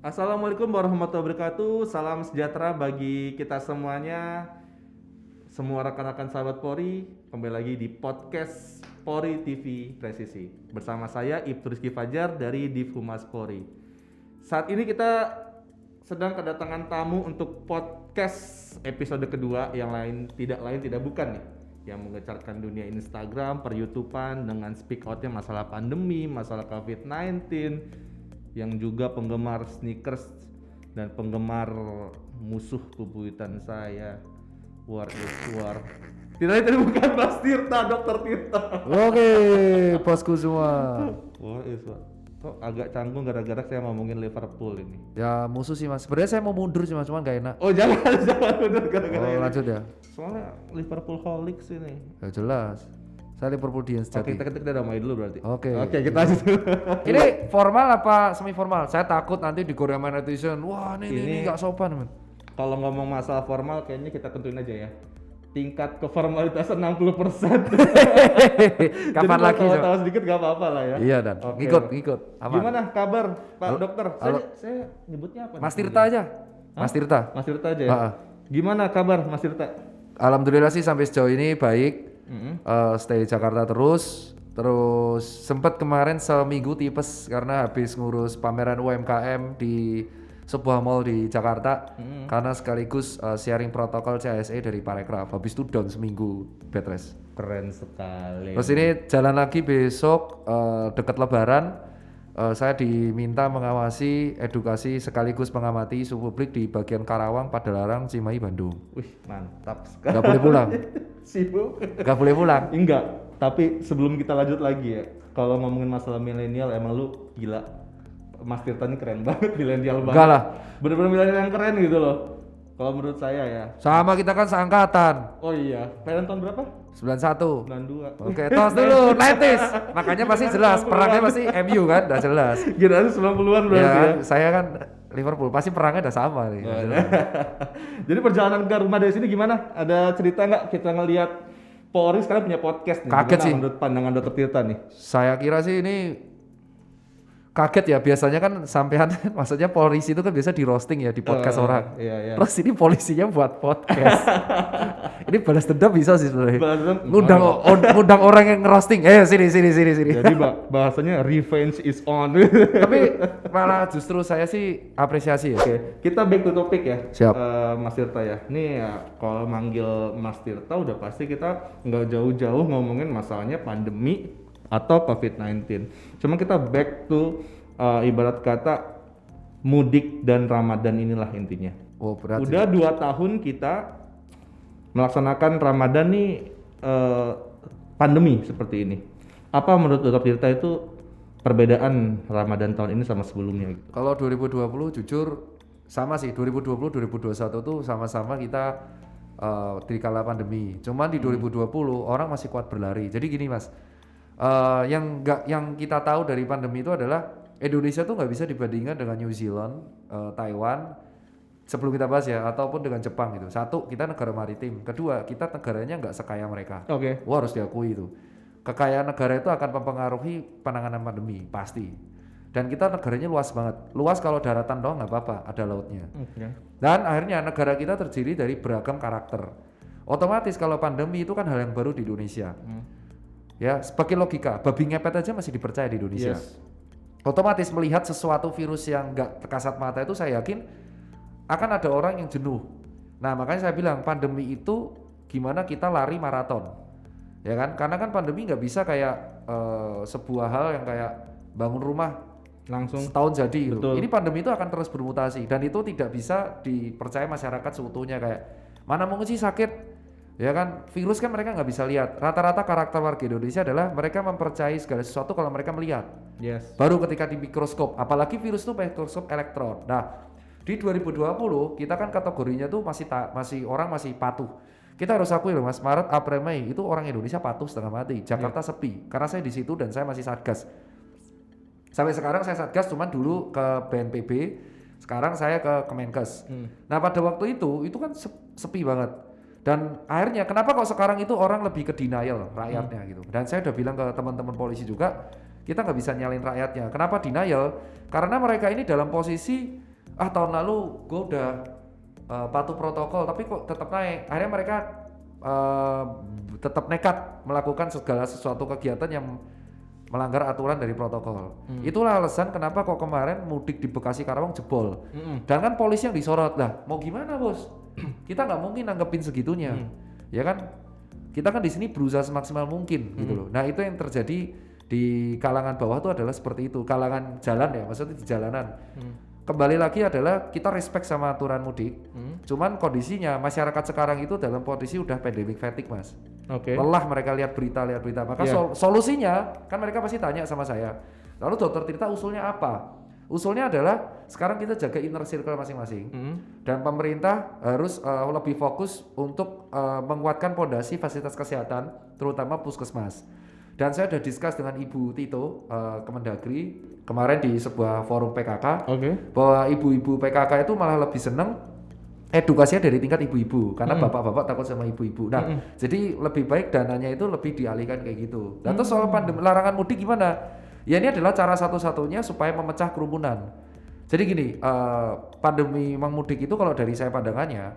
Assalamualaikum warahmatullahi wabarakatuh. Salam sejahtera bagi kita semuanya, semua rekan-rekan sahabat Polri. Kembali lagi di podcast Polri TV Presisi. Bersama saya Ibtu Rizky Fajar dari Div Humas Polri. Saat ini kita sedang kedatangan tamu untuk podcast episode kedua yang tidak bukan nih, yang mengecarkan dunia Instagram, per YouTubean dengan speak outnya masalah pandemi, masalah COVID-19, yang juga penggemar sneakers dan penggemar musuh bebuyutan saya, War is War. Tidak, itu bukan Mas Tirta, Dokter Tirta. Oke, bosku semua. War is War. Kok agak canggung gara-gara saya ngomongin Liverpool ini. Ya musuh sih mas. Sebenarnya saya mau mundur sih mas, cuman gak enak. Oh jangan udah gara-gara ini. Lanjut ya. Soalnya Liverpool holics ini. Ya jelas. Saya Liverpoolian Oke, sejati. kita damai dulu berarti. Oke. Kita lanjut dulu. Ini formal apa semi formal? Saya takut nanti di Korea netizen. Wah ini nggak sopan men. Kalau ngomong masalah formal kayaknya kita tentuin aja ya. Tingkat keformalitasan 60%. Kapan Jadi lagi? kalau tahu sedikit gak apa-apa lah ya. Iya dan. Oke. Ngikut. Aman. Gimana kabar Pak Dokter? Halo. Saya nyebutnya apa? Mas nih? Tirta aja. Mas Tirta. Mas Tirta aja ya. Ah, ah. Gimana kabar Mas Tirta? Alhamdulillah sih sampai sejauh ini baik. Mm-hmm. Stay Jakarta terus sempat kemarin seminggu tipes karena habis ngurus pameran UMKM di sebuah mall di Jakarta, karena sekaligus sharing protokol CSE dari Parekraf. Habis itu down seminggu bed rest. Keren sekali. Terus ini jalan lagi besok dekat Lebaran, saya diminta mengawasi edukasi sekaligus mengamati isu publik di bagian Karawang, Padalarang, Cimahi, Bandung. Wih, mantap sekali. Gak boleh pulang. Sibuk. Gak boleh pulang. Enggak, tapi sebelum kita lanjut lagi ya, kalau ngomongin masalah milenial emang lu gila. Mas Tirta ini keren banget, milenial banget. Enggak lah. Bener-bener milenial yang keren gitu loh. Kalau menurut saya ya. Sama kita kan seangkatan. Oh iya, kalian tahun berapa? 91. 92. Oke, tos dulu, 90s. Makanya pasti jelas, perangnya pasti MU kan, udah jelas. Generasi 90-an berarti Ya, ya. kan, saya kan Liverpool, pasti perangnya udah sama nih. Jadi perjalanan ke rumah dari sini gimana? Ada cerita nggak kita ngelihat Polri sekarang punya podcast nih? Kaget Gimana sih. menurut pandangan Dokter Tirta nih? Saya kira sih ini kaget ya, biasanya kan sampean maksudnya polisi itu kan biasa di roasting ya di podcast orang. Iya. Terus ini polisinya buat podcast. Ini balas dendam bisa sih sebenarnya. Balas dendam? Ngundang orang yang ngerosting. Sini. Jadi bahasanya revenge is on. Tapi malah justru saya sih apresiasi ya. Oke, kita back to topic ya. Siap. Mas Tirta ya. Nih ya, kalau manggil Mas Tirta udah pasti kita nggak jauh-jauh ngomongin masalahnya pandemi atau COVID-19. Cuma kita back to ibarat kata mudik dan Ramadan inilah intinya. Oh, berat. Udah 2 tahun kita melaksanakan Ramadan nih pandemi seperti ini. Apa menurut Dokter Tirta itu perbedaan Ramadan tahun ini sama sebelumnya gitu? Kalau 2020 jujur sama sih, 2020 2021 tuh sama-sama kita di kala pandemi. Cuman di 2020 orang masih kuat berlari. Jadi gini Mas, yang kita tahu dari pandemi itu adalah Indonesia tuh nggak bisa dibandingkan dengan New Zealand, Taiwan, sebelum kita bahas ya, ataupun dengan Jepang gitu. Satu, kita negara maritim. Kedua, kita negaranya nggak sekaya mereka. Oke. Wah, harus diakui itu. Kekayaan negara itu akan mempengaruhi penanganan pandemi, pasti. Dan kita negaranya luas banget. Luas kalau daratan doang nggak apa-apa, ada lautnya. Oke. Dan akhirnya negara kita terdiri dari beragam karakter. Otomatis kalau pandemi itu kan hal yang baru di Indonesia. Ya, sebagai logika, babi ngepet aja masih dipercaya di Indonesia. Yes. Otomatis melihat sesuatu virus yang nggak kasat mata itu saya yakin akan ada orang yang jenuh. Nah makanya saya bilang pandemi itu gimana kita lari maraton, ya kan? Karena kan pandemi nggak bisa kayak sebuah hal yang kayak bangun rumah Langsung. setahun jadi gitu. Betul. Ini pandemi itu akan terus bermutasi dan itu tidak bisa dipercaya masyarakat seutuhnya kayak mana mungkin sih sakit. Ya kan, virus kan mereka nggak bisa lihat. Rata-rata karakter warga Indonesia adalah mereka mempercayai segala sesuatu kalau mereka melihat. Yes. Baru ketika di mikroskop, apalagi virus itu mikroskop elektron. Nah, di 2020 kita kan kategorinya tuh masih orang masih patuh. Kita harus akui loh Mas, Maret, April, Mei itu orang Indonesia patuh setengah mati. Jakarta sepi karena saya di situ dan saya masih satgas. Sampai sekarang saya satgas cuman dulu ke BNPB, sekarang saya ke Kemenkes. Nah, pada waktu itu kan sepi banget. Dan akhirnya kenapa kok sekarang itu orang lebih ke denial rakyatnya gitu. Dan saya udah bilang ke teman-teman polisi juga, kita nggak bisa nyalin rakyatnya. Kenapa denial? Karena mereka ini dalam posisi tahun lalu gue udah patuh protokol tapi kok tetap naik. Akhirnya mereka tetap nekat melakukan segala sesuatu kegiatan yang melanggar aturan dari protokol. Itulah alasan kenapa kok kemarin mudik di Bekasi Karawang jebol. Dan kan polisi yang disorot lah. Mau gimana bos? Kita nggak mungkin nanggepin segitunya, ya kan? Kita kan di sini berusaha semaksimal mungkin gitu loh. Nah itu yang terjadi di kalangan bawah itu adalah seperti itu. Kalangan jalan ya, maksudnya di jalanan. Kembali lagi adalah kita respect sama aturan mudik. Cuman kondisinya masyarakat sekarang itu dalam kondisi udah pandemic fatigue mas. Lelah mereka lihat berita. Maka solusinya kan mereka pasti tanya sama saya. Lalu dokter Tirta usulnya apa? Usulnya adalah sekarang kita jaga inner circle masing-masing. Dan pemerintah harus lebih fokus untuk menguatkan pondasi fasilitas kesehatan, terutama puskesmas. Dan saya sudah discuss dengan Ibu Tito Kemendagri kemarin di sebuah forum PKK bahwa ibu-ibu PKK itu malah lebih seneng edukasinya dari tingkat ibu-ibu karena bapak-bapak takut sama ibu-ibu. Nah, jadi lebih baik dananya itu lebih dialihkan kayak gitu. Dan terus soal pandemi larangan mudik gimana? Ya ini adalah cara satu-satunya supaya memecah kerumunan. Jadi gini, pandemi memang mudik itu kalau dari saya pandangannya,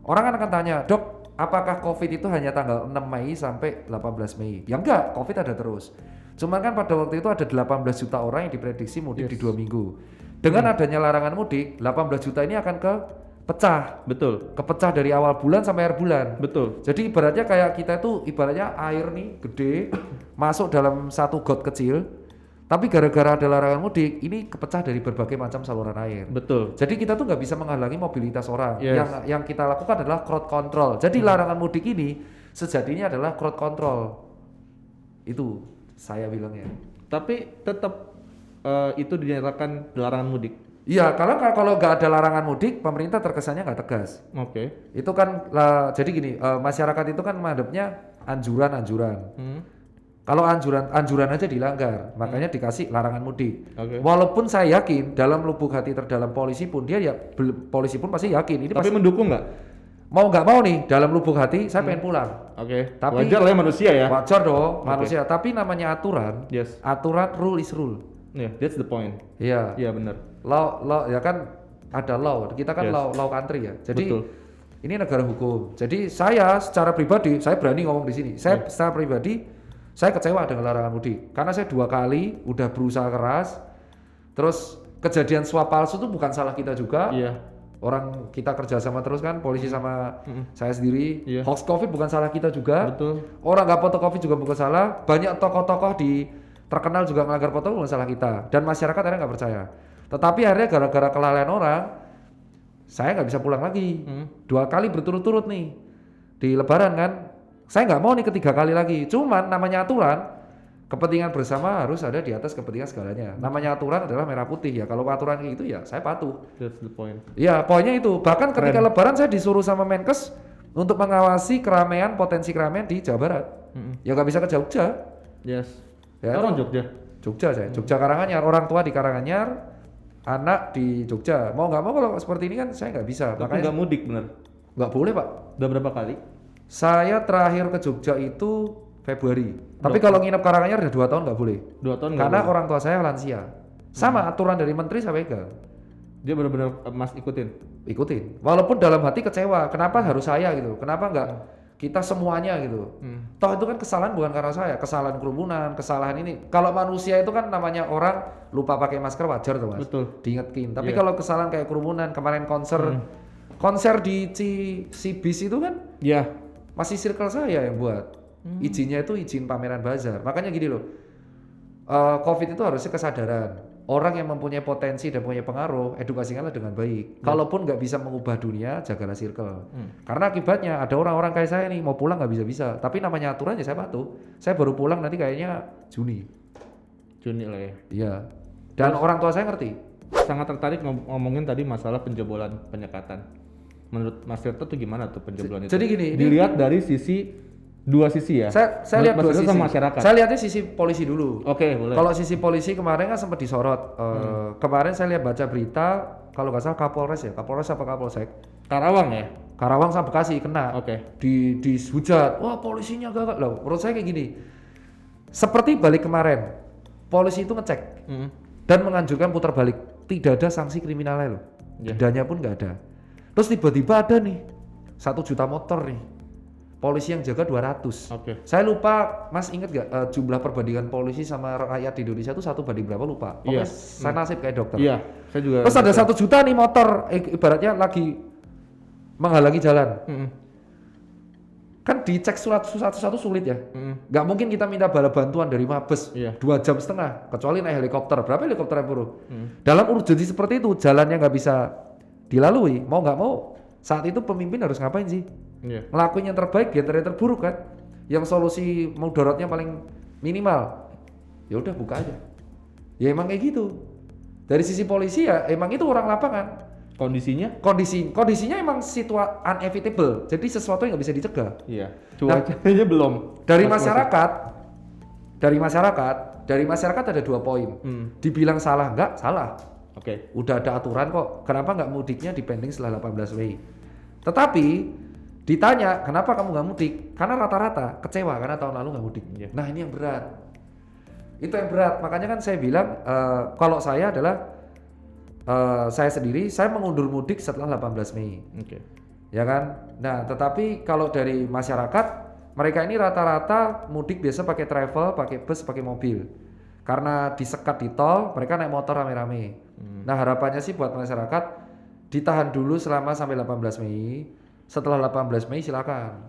orang akan tanya, dok, apakah COVID itu hanya tanggal 6 Mei sampai 18 Mei? Ya enggak, COVID ada terus. Cuman kan pada waktu itu ada 18 juta orang yang diprediksi mudik di 2 minggu. Dengan adanya larangan mudik, 18 juta ini akan kepecah. Betul. Kepecah dari awal bulan sampai akhir bulan. Betul. Jadi ibaratnya kayak kita itu ibaratnya air nih gede masuk dalam satu got kecil. Tapi gara-gara ada larangan mudik, ini kepecah dari berbagai macam saluran air. Betul. Jadi kita tuh nggak bisa menghalangi mobilitas orang. Yang kita lakukan adalah crowd control. Jadi larangan mudik ini sejatinya adalah crowd control. Itu saya bilangnya. Tapi tetap itu dinyatakan larangan mudik. Iya, kalau nggak ada larangan mudik, pemerintah terkesannya nggak tegas. Itu kan jadi gini, masyarakat itu kan menghadapnya anjuran-anjuran. Kalau anjuran aja dilanggar, makanya dikasih larangan mudik. Walaupun saya yakin dalam lubuk hati terdalam polisi pun polisi pun pasti yakin ini. Tapi mendukung nggak? Mau nggak mau nih dalam lubuk hati saya pengen pulang. Tapi wajar lah ya manusia ya. Wajar dong manusia. Tapi namanya aturan. Aturan, rule is rule. That's the point. Iya. Iya benar. Law ya kan ada law. Kita kan law country ya. Jadi ini negara hukum. Jadi saya secara pribadi saya berani ngomong di sini. Saya secara pribadi saya kecewa dengan larangan mudik karena saya 2 kali udah berusaha keras. Terus kejadian swab palsu itu bukan salah kita juga. Orang kita kerjasama terus kan, polisi sama saya sendiri. Hoax COVID bukan salah kita juga. Orang nggak foto COVID juga bukan salah. Banyak tokoh-tokoh terkenal juga melanggar protokol bukan salah kita. Dan masyarakat akhirnya nggak percaya. Tetapi akhirnya gara-gara kelalaian orang, saya nggak bisa pulang lagi. 2 kali berturut-turut nih di Lebaran kan. Saya nggak mau nih ketiga kali lagi. Cuman namanya aturan, kepentingan bersama harus ada di atas kepentingan segalanya. Namanya aturan adalah merah putih ya. Kalau aturan kayak gitu ya saya patuh. That's the point. Ya poinnya itu. Bahkan ketika Lebaran saya disuruh sama Menkes untuk mengawasi potensi keramaian di Jawa Barat. Ya nggak bisa ke Jogja. Ya, orang Jogja. Jogja saya. Jogja Karanganyar. Orang tua di Karanganyar, anak di Jogja. Mau nggak mau kalau seperti ini kan saya nggak bisa. Tapi nggak mudik bener? Nggak boleh pak. Udah berapa kali? Saya terakhir ke Jogja itu Februari. Tapi kalau nginep Karanganyar udah 2 tahun nggak boleh. 2 tahun karena orang tua saya lansia. Sama aturan dari menteri saya pegang. Dia benar-benar mas ikutin. Walaupun dalam hati kecewa. Kenapa harus saya gitu? Kenapa nggak kita semuanya gitu? Toh itu kan kesalahan bukan karena saya. Kesalahan kerumunan, kesalahan ini. Kalau manusia itu kan namanya orang lupa pakai masker wajar tuh mas. Betul. Diingetin. Tapi kalau kesalahan kayak kerumunan kemarin konser di Cibis itu kan? Masih circle saya yang buat. Izinnya itu izin pameran bazar. Makanya gini loh, COVID itu harusnya kesadaran. Orang yang mempunyai potensi dan punya pengaruh, edukasikanlah dengan baik. Kalaupun nggak bisa mengubah dunia, jagalah circle. Karena akibatnya ada orang-orang kayak saya nih, mau pulang nggak bisa-bisa. Tapi namanya aturan ya saya patuh. Saya baru pulang nanti kayaknya Juni lah ya? Iya. Dan orang tua saya ngerti. Sangat tertarik ngomongin tadi masalah penjebolan penyekatan. Menurut Mas Tirta tuh gimana tuh penjebolan itu? Jadi gini, dilihat dari dua sisi ya. Saya lihat 2 sisi. Sama masyarakat. Saya lihatnya sisi polisi dulu. Oke, boleh. Kalau sisi polisi kemarin kan sempat disorot. Kemarin saya lihat baca berita, kalau nggak salah Kapolres apa Kapolsek? Karawang ya? Karawang sama Bekasi kena. Dihujat. Wah polisinya gagal. Loh, menurut saya kayak gini. Seperti balik kemarin, polisi itu ngecek dan menganjurkan putar balik. Tidak ada sanksi kriminalnya loh. dendanya pun nggak ada. Terus tiba-tiba ada nih 1 juta motor nih, polisi yang jaga 200. Oke. Saya lupa, Mas inget gak jumlah perbandingan polisi sama rakyat di Indonesia itu 1 banding berapa lupa. Pokoknya saya nasib kayak dokter. Iya, saya juga. Terus ada 1 juta nih motor, ibaratnya lagi menghalangi jalan. Kan dicek surat satu-satu sulit ya. Nggak mungkin kita minta bala bantuan dari Mabes 2,5 jam, kecuali naik helikopter. Berapa helikopter yang buru? Dalam urgensi seperti itu, jalannya nggak bisa dilalui, mau nggak mau saat itu pemimpin harus ngapain sih? Ngelakuin yang terbaik, yang terburuk kan? Yang solusi mudaratnya paling minimal. Ya udah buka aja. Ya emang kayak gitu. Dari sisi polisi ya emang itu orang lapangan. Kondisinya emang unevitable. Jadi sesuatu yang nggak bisa dicegah. Iya. Cuacanya belum. Dari masyarakat ada 2 poin. Dibilang salah nggak? Salah. Oke. Udah ada aturan kok. Kenapa nggak mudiknya dipending setelah 18 Mei? Tetapi ditanya kenapa kamu nggak mudik? Karena rata-rata kecewa karena tahun lalu nggak mudik. Nah ini yang berat. Itu yang berat. Makanya kan saya bilang kalau saya adalah saya sendiri, saya mengundur mudik setelah 18 Mei. Ya kan? Nah, tetapi kalau dari masyarakat, mereka ini rata-rata mudik biasa pakai travel, pakai bus, pakai mobil. Karena disekat di tol, mereka naik motor rame-rame. Nah, harapannya sih buat masyarakat ditahan dulu selama sampai 18 Mei. Setelah 18 Mei silakan.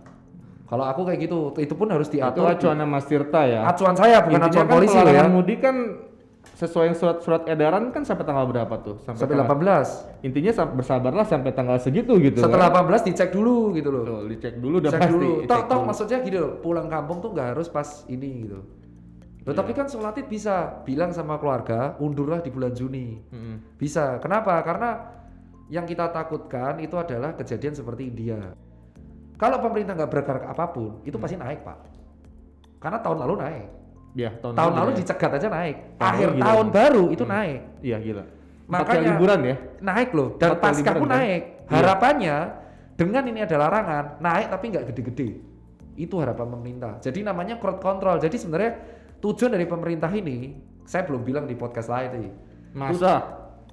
Kalau aku kayak gitu, itu pun harus diatur. Itu acuan Mas Tirta ya. Acuan saya bukan acuan kan polisi loh ya. Mudik kan sesuai surat edaran kan sampai tanggal berapa tuh? Sampai 18. Intinya bersabarlah sampai tanggal segitu gitu. Setelah kan? 18 dicek dulu gitu loh. Tuh, dicek dulu udah cek pasti. Dulu. Toh maksudnya gitu loh, pulang kampung tuh nggak harus pas ini gitu. Loh, tapi kan Solatit bisa bilang sama keluarga, undurlah di bulan Juni. Bisa. Kenapa? Karena yang kita takutkan itu adalah kejadian seperti India. Kalau pemerintah nggak bergerak apapun, itu pasti naik, Pak. Karena tahun lalu naik. Ya, tahun lalu dicegat aja naik. Akhir gila, tahun baru itu naik. Iya, gila. Makanya liburan ya? Naik loh. Dan pasca pun naik. Harapannya dengan ini ada larangan, naik tapi nggak gede-gede. Itu harapan pemerintah. Jadi namanya crowd control. Jadi sebenarnya tujuan dari pemerintah ini, saya belum bilang di podcast lain nih. Masa?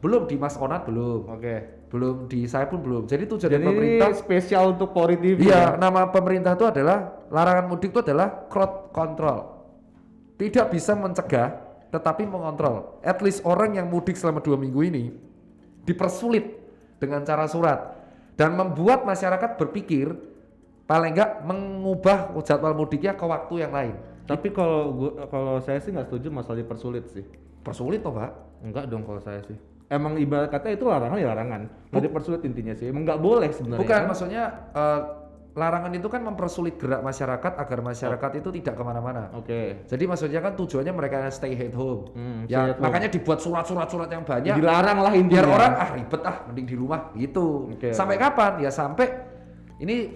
Belum di Mas Onat belum. Oke. Belum di saya pun belum. Jadi tujuan dari pemerintah ini spesial untuk Polri TV. Iya, nama pemerintah itu adalah larangan mudik itu adalah crowd control. Tidak bisa mencegah, tetapi mengontrol. At least orang yang mudik selama 2 minggu ini dipersulit dengan cara surat dan membuat masyarakat berpikir paling enggak mengubah jadwal mudiknya ke waktu yang lain. Tapi kalau saya sih nggak setuju masalah dipersulit sih. Persulit toh, Pak? Enggak dong kalau saya sih. Emang ibarat kata itu larangan ya larangan. Nggak dipersulit intinya sih. Emang nggak boleh sebenarnya. Bukan, kan? maksudnya larangan itu kan mempersulit gerak masyarakat agar masyarakat itu tidak kemana-mana. Oke. Jadi maksudnya kan tujuannya mereka stay at home. Ya makanya dibuat surat-surat yang banyak. Dilarang lah intinya. Biar orang ribet mending di rumah gitu. Sampai kapan? Ya sampai ini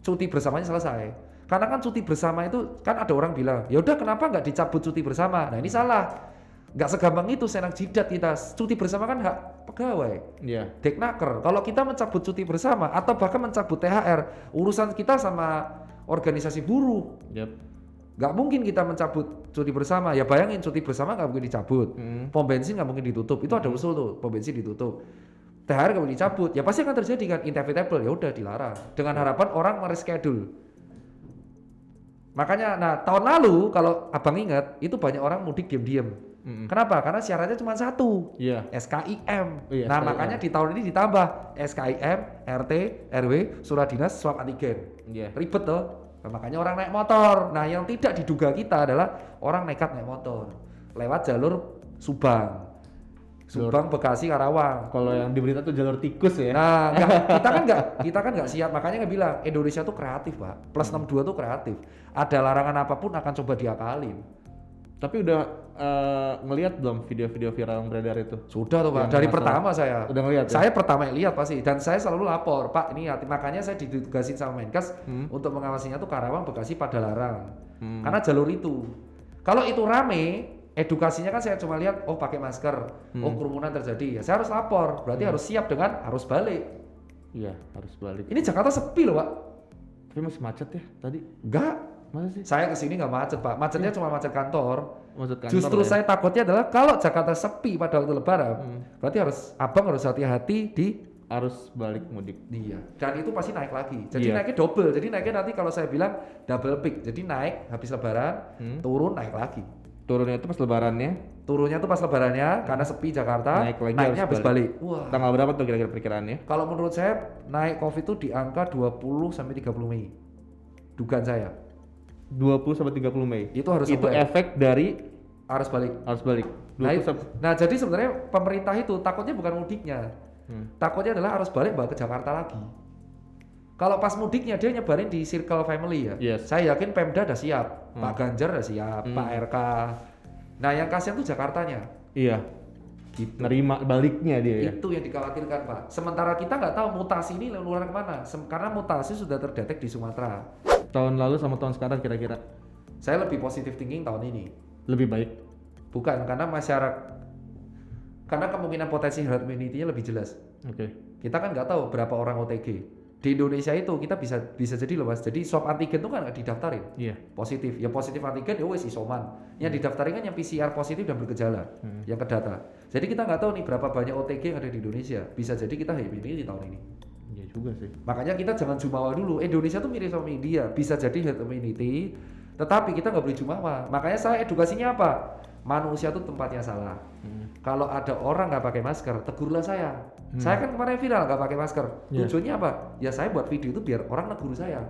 cuti bersamanya selesai. Karena kan cuti bersama itu kan ada orang bilang, ya udah kenapa nggak dicabut cuti bersama? Nah ini salah. Nggak segampang itu senang jidat kita. Cuti bersama kan hak pegawai. Iya. Deknaker. Kalau kita mencabut cuti bersama atau bahkan mencabut THR, urusan kita sama organisasi buruh. Nggak mungkin kita mencabut cuti bersama. Ya bayangin cuti bersama nggak mungkin dicabut. Pom bensin nggak mungkin ditutup. Itu ada usul tuh, pom bensin ditutup. THR nggak boleh dicabut. Ya pasti akan terjadi kan inevitable. Ya udah dilarang. Dengan harapan orang mereschedule. Makanya, nah tahun lalu kalau abang ingat itu banyak orang mudik diam-diam. Kenapa? Karena syaratnya cuma 1, SKIM. Nah SKIM. Makanya di tahun ini ditambah SKIM, RT, RW, surat dinas, swab antigen. Ribet toh. Nah, makanya orang naik motor. Nah yang tidak diduga kita adalah orang nekat naik motor lewat jalur Subang, Bekasi, Karawang. Kalau yang di berita tuh jalur tikus ya. Nah, kita kan nggak siap. Makanya nggak bilang Indonesia tuh kreatif, Pak. Plus 62 tuh kreatif. Ada larangan apapun akan coba diakalin. Tapi udah ngelihat belum video-video viral yang beredar itu? Sudah tuh, Pak. Dari pertama saya. Udah ngelihat. Saya pertama yang lihat pasti. Dan saya selalu lapor, Pak. Ini makanya saya ditugasin sama Menkes untuk mengawasinya tuh Karawang, Bekasi, Padalarang. Karena jalur itu. Kalau itu rame, edukasinya kan saya cuma lihat, oh pakai masker, oh kerumunan terjadi. Ya saya harus lapor. Berarti harus siap dengan harus balik. Iya, harus balik. Ini Jakarta sepi loh, Pak. Tapi masih macet ya tadi? Enggak. Masa sih? Saya kesini nggak macet Pak, macetnya cuma macet kantor. Maksud kantor Justru ya? saya takutnya adalah kalau Jakarta sepi pada waktu Lebaran, berarti abang harus hati-hati di Harus balik mudik. dia. Dan itu pasti naik lagi. Jadi Iya. naiknya double. Jadi naiknya nanti kalau saya bilang double peak. Jadi naik habis Lebaran, turun naik lagi. Turunnya itu pas lebarannya. Turunnya tuh pas Lebarannya karena sepi Jakarta, Naik lagi naiknya habis habis balik. Wah. Tanggal berapa tuh kira-kira perkiraannya? Kalau menurut saya naik Covid itu di angka 20 sampai 30 Mei. Dugaan saya. 20 sampai 30 Mei. Itu harus Itu aware. efek dari Harus balik. harus balik. Nah, 20 sampai nah, jadi sebenarnya pemerintah itu takutnya bukan mudiknya. Takutnya adalah harus balik bawa ke Jakarta lagi. Kalau pas mudiknya dia nyebarin di circle family ya. Yes. Saya yakin Pemda udah siap, Pak Ganjar udah siap, Pak RK. Nah, yang kasihan tuh Jakartanya. Iya. Gitu. Nerima baliknya dia ya. Itu yang dikhawatirkan Pak. Sementara kita nggak tahu mutasi ini luar kemana. Karena mutasi sudah terdetek di Sumatera. Tahun lalu sama tahun sekarang kira-kira Saya lebih positive thinking tahun ini. lebih baik. Bukan karena karena kemungkinan potensi herd immunity-nya lebih jelas. Oke. Kita kan nggak tahu berapa orang OTG. Di Indonesia itu kita bisa jadi loh Mas. Jadi swab antigen itu kan nggak didaftarin. Iya. Positif. Yang positif antigen ya wes isoman. Yang didaftarin kan yang PCR positif dan bergejala. Yang ke data. Jadi kita nggak tahu nih berapa banyak OTG yang ada di Indonesia. Bisa jadi kita herd immunity tahun ini. Iya juga sih. Makanya kita jangan jumawa dulu. Indonesia tuh mirip sama India. Bisa jadi herd immunity. Tetapi kita nggak boleh jumawa. Makanya saya edukasinya apa? Manusia tuh tempatnya salah. Kalau ada orang nggak pakai masker, tegurlah saya. Saya kan kemarin viral nggak pakai masker. Iya. Tujuannya apa? Ya saya buat video itu biar orang negur saya.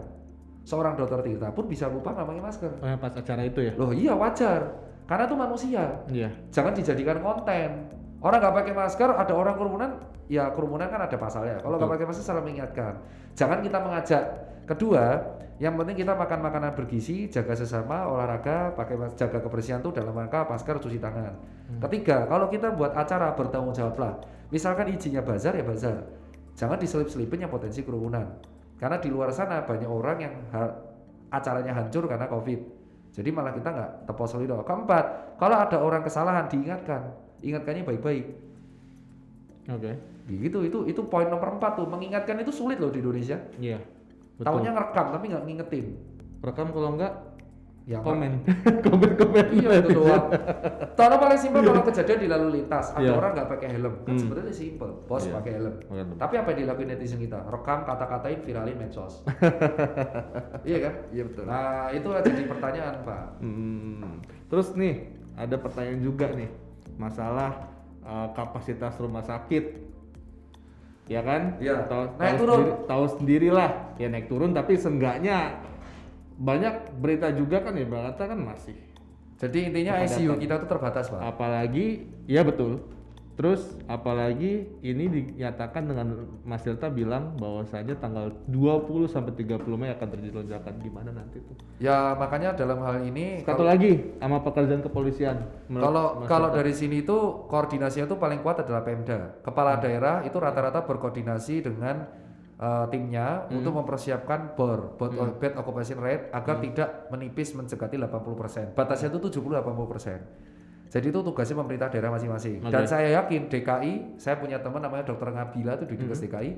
Seorang dokter Tirta pun bisa lupa nggak pakai masker. Oh, yang pas acara itu ya? Loh iya wajar. Karena itu manusia. Iya. Jangan dijadikan konten. Orang nggak pakai masker, ada orang kerumunan, ya kerumunan kan ada pasalnya. Kalau nggak pakai masker salah mengingatkan. Jangan kita mengajak. Kedua, yang penting kita makan makanan bergizi, jaga sesama, olahraga, jaga kebersihan tuh dalam rangka masker, cuci tangan. Ketiga, kalau kita buat acara bertanggung jawablah. Misalkan izinnya bazar ya bazar. Jangan diselip-selipin yang potensi kerumunan. Karena di luar sana banyak orang yang acaranya hancur karena COVID. Jadi malah kita nggak tepos solido. Keempat, kalau ada orang kesalahan diingatkan, ingatkannya baik-baik. Oke. Gitu itu poin nomor 4 tuh. Mengingatkan itu sulit loh di Indonesia. Iya. Betul. Taunya ngerekam tapi nggak ngingetin. Rekam kalau enggak Ya komen. Komen. Iya itu doang. Contoh paling simpel kalau kejadian di lalu lintas, ada Iya. orang nggak pakai helm, kan sebenarnya simpel, bos Iya. pakai helm. Tapi apa yang dilakuin netizen kita? Rekam, kata-katain, viralin medsos. Iya kan? Iya betul. Nah itu jadi pertanyaan Pak. Terus nih ada pertanyaan juga nih masalah kapasitas rumah sakit, ya kan? Iya. Tahu turun. tahu sendirilah, ya naik turun tapi seenggaknya banyak berita juga kan ya Bang Atta kan masih. Jadi intinya ICU kita tuh terbatas Pak. Apalagi, ya betul. Terus apalagi ini dinyatakan dengan Mas Tirta bilang bahwasanya tanggal 20 sampai 30 Mei akan terjadi lonjakan, gimana nanti tuh? Ya makanya dalam hal ini Satu lagi sama pekerjaan kepolisian. kalau dari sini itu koordinasinya tuh paling kuat adalah Pemda. Kepala daerah itu rata-rata berkoordinasi dengan timnya untuk mempersiapkan bed occupation rate agar tidak menipis mendekati 80%. Batasnya itu 70-80%. Jadi itu tugasnya pemerintah daerah masing-masing. Dan saya yakin DKI, saya punya teman namanya Dr. Ngabila tuh di Dinkes DKI,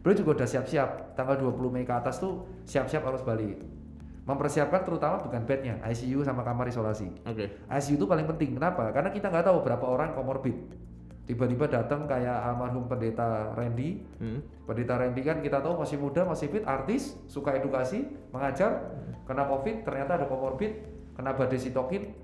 beliau juga udah siap-siap. Tanggal 20 Mei ke atas tuh siap-siap harus balik. Mempersiapkan terutama bukan bednya, ICU sama kamar isolasi. ICU itu paling penting. Kenapa? Karena kita nggak tahu berapa orang komorbid. Tiba-tiba datang kayak almarhum pendeta Randy. Pendeta Randy kan kita tahu masih muda, masih fit, artis, suka edukasi, mengajar, kena COVID, ternyata ada komorbid, kena badai sitokin,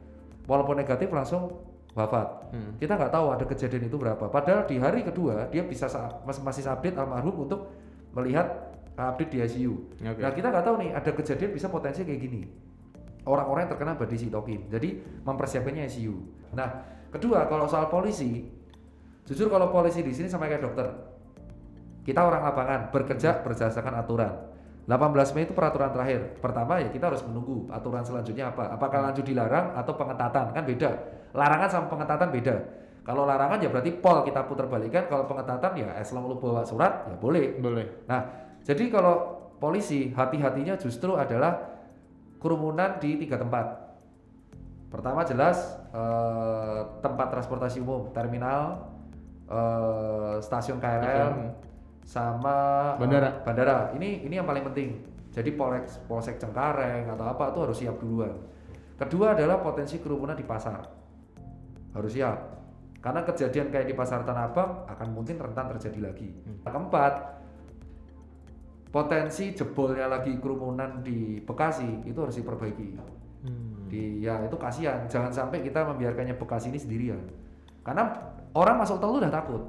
walaupun negatif langsung wafat. Kita nggak tahu ada kejadian itu berapa. Padahal di hari kedua dia bisa masih update almarhum untuk melihat update di ICU. Nah kita nggak tahu nih ada kejadian bisa potensi kayak gini. Orang-orang yang terkena badai sitokin. Jadi mempersiapkannya ICU. Nah kedua kalau soal polisi. Jujur kalau polisi di sini sama kayak dokter, kita orang lapangan bekerja berdasarkan aturan. 18 Mei itu peraturan terakhir. Pertama ya kita harus menunggu aturan selanjutnya apa. Apakah lanjut dilarang atau pengetatan, kan beda. Larangan sama pengetatan beda. Kalau larangan ya berarti pol kita putar balikan. Kalau pengetatan ya selama lu bawa surat ya boleh. Nah jadi kalau polisi hati-hatinya justru adalah kerumunan di 3 tempat. Pertama jelas tempat transportasi umum, terminal, stasiun KRL, sama bandara. Ini yang paling penting. Jadi polsek Cengkareng atau apa itu harus siap duluan. Kedua adalah potensi kerumunan di pasar, harus siap. Karena kejadian kayak di pasar Tanah Abang akan mungkin rentan terjadi lagi. Keempat, potensi jebolnya lagi kerumunan di Bekasi itu harus diperbaiki. Ya itu kasihan, jangan sampai kita membiarkannya Bekasi ini sendirian. Karena orang masuk tol udah takut.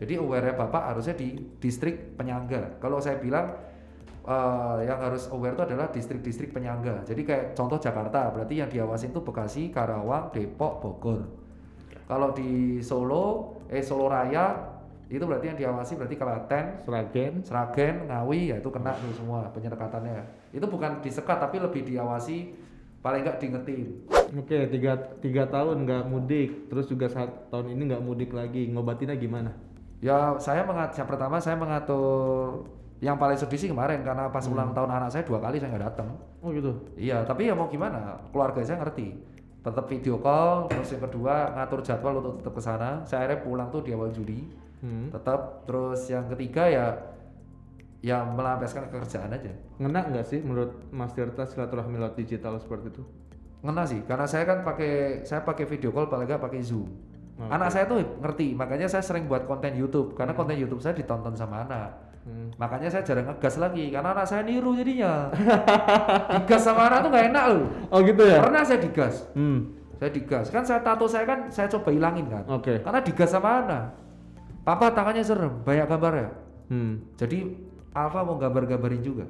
Jadi aware Bapak harusnya di distrik penyangga. Kalau saya bilang yang harus aware itu adalah distrik-distrik penyangga. Jadi kayak contoh Jakarta, berarti yang diawasin itu Bekasi, Karawang, Depok, Bogor. Kalau di Solo Raya itu berarti yang diawasi berarti Klaten, Sragen, Ngawi, ya itu kena tuh semua penyekatan. Itu bukan disekat tapi lebih diawasi, paling nggak diingetin. Oke, tiga tahun nggak mudik, terus juga tahun ini nggak mudik lagi, ngobatinnya gimana? Ya yang pertama saya mengatur. Yang paling sedih sih kemarin karena pas ulang tahun anak saya 2 kali saya nggak datang. Oh gitu? Iya, tapi ya mau gimana, keluarga saya ngerti. Tetap video call, terus yang kedua ngatur jadwal untuk tetap ke sana. Saya akhirnya pulang tuh di awal Juli. Tetap, terus yang ketiga ya melampiaskan kerjaan aja. Ngena nggak sih menurut Mas Tirta silaturahmi lewat digital seperti itu? Ngena sih, karena saya kan pakai video call paling nggak pakai Zoom. Anak saya tuh ngerti, makanya saya sering buat konten YouTube karena konten YouTube saya ditonton sama anak. Makanya saya jarang ngegas lagi karena anak saya niru jadinya. Digas sama anak tuh nggak enak loh. Oh gitu ya? Pernah saya digas. Saya digas. Kan tato saya kan saya coba hilangin kan. Oke. Karena digas sama anak. Papa tangannya serem, banyak gambar ya. Jadi Alfa mau gambar-gambarin juga.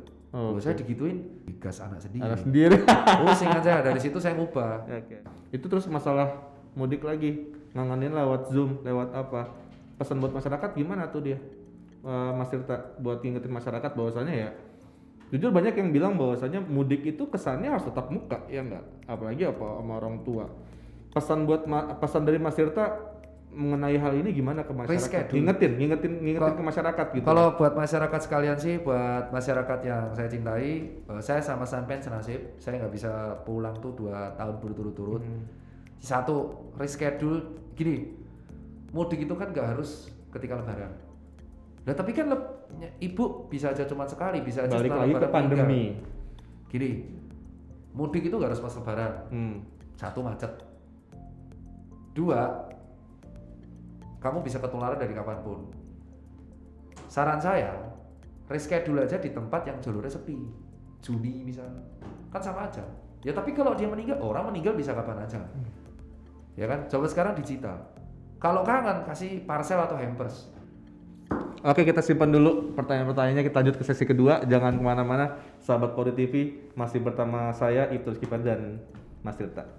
Saya digituin, digas anak sendiri. Pusing aja, dari situ saya ngubah. Oke. Itu terus masalah mudik lagi, ngangenin lewat Zoom, lewat apa? Pesan buat masyarakat gimana tuh dia? Mas Tirta buat ngingetin masyarakat bahwasannya ya jujur banyak yang bilang bahwasannya mudik itu kesannya harus tetap muka ya enggak, apalagi sama orang tua. Pesan dari Mas Tirta mengenai hal ini gimana ke masyarakat? Ngingetin ke masyarakat gitu. Kalau buat masyarakat sekalian sih, buat masyarakat yang saya cintai, saya sama sampean senasib, saya nggak bisa pulang tuh 2 tahun berturut-turut. Satu, reschedule gini, mudik itu kan nggak harus ketika lebaran. Nah tapi kan ibu bisa aja cuma sekali, bisa aja balik lagi ke pandemi. Gini, mudik itu gak harus pas lebaran. Satu, macet. 2, kamu bisa ketularan dari kapanpun. Saran saya, reschedule aja di tempat yang jalurnya sepi. Juni misalnya, kan sama aja. Ya tapi kalau dia meninggal, orang meninggal bisa kapan aja. Ya kan, coba sekarang digital. Kalau kangen, kasih parcel atau hampers. Oke, kita simpan dulu pertanyaan-pertanyaannya, kita lanjut ke sesi kedua. Jangan kemana-mana, sahabat Polri TV, masih bersama saya Ibtu Rizky dan Mas Tirta.